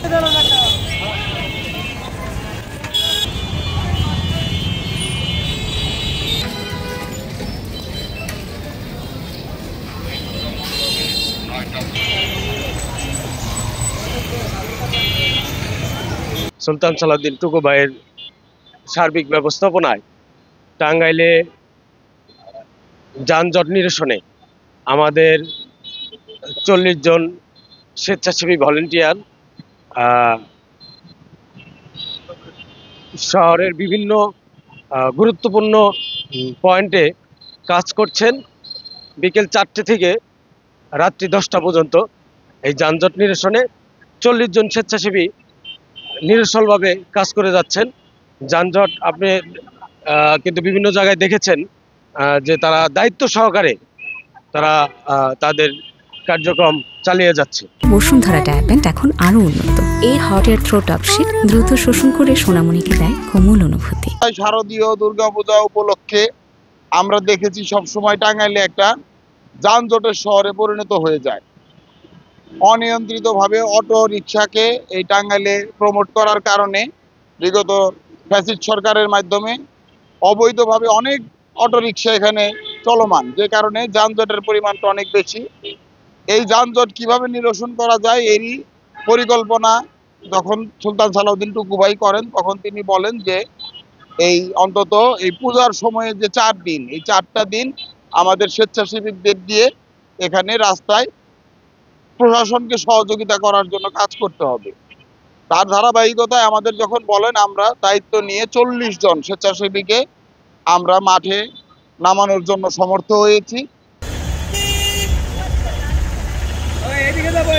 সুলতান সালাউদ্দিন টুকু ভাইয়ের সার্বিক ব্যবস্থাপনায় টাঙ্গাইলে যানজট নিরসনে আমাদের 40 জন স্বেচ্ছাসেবী ভলেন্টিয়ার শহরের বিভিন্ন গুরুত্বপূর্ণ পয়েন্টে কাজ করছেন। বিকেল 4টে থেকে রাত্রি 10টা পর্যন্ত এই যানজট নিরসনে 40 জন স্বেচ্ছাসেবী নিরসলভাবে কাজ করে যাচ্ছেন। যানজট আপনি কিন্তু বিভিন্ন জায়গায় দেখেছেন যে তারা দায়িত্ব সহকারে তারা তাদের কার্যক্রম চালিয়ে যাচ্ছে। বসুন্ধরা ডায়াপেন্ট এখন আরো উন্নত। এই হট এয়ার থ্রো টপশিট দ্রুত শোষণ করে সোনামণিকে দেয় কোমল অনুভূতি। শারদীয় দুর্গাপূজা উপলক্ষে আমরা দেখেছি সবসময় টাঙ্গাইলে একটা যানজটের শহরে পরিণত হয়ে যায়। অনিয়ন্ত্রিতভাবে অটো রিক্সাকে এই টাঙ্গাইলে প্রমোট করার কারণে বিগত ফ্যাসিস্ট সরকারের মাধ্যমে অবৈধভাবে অনেক অটো রিক্সা এখানে চলমান, যে কারণে যানজটের পরিমাণটা অনেক বেশি। এই যানজট কিভাবে নিরসন করা যায় এরই পরিকল্পনা যখন সুলতান সালাউদ্দিন টুকু ভাই করেন, তখন তিনি বলেন যে এই অন্তত এই পূজার সময়ে যে 4 দিন, এই 4টা দিন আমাদের স্বেচ্ছাসেবীদের দিয়ে এখানে রাস্তায় প্রশাসনকে সহযোগিতা করার জন্য কাজ করতে হবে। তার ধারাবাহিকতায় আমাদের যখন বলেন, আমরা দায়িত্ব নিয়ে 40 জন স্বেচ্ছাসেবীকে আমরা মাঠে নামানোর জন্য সমর্থ হয়েছি। এদিকে যাবো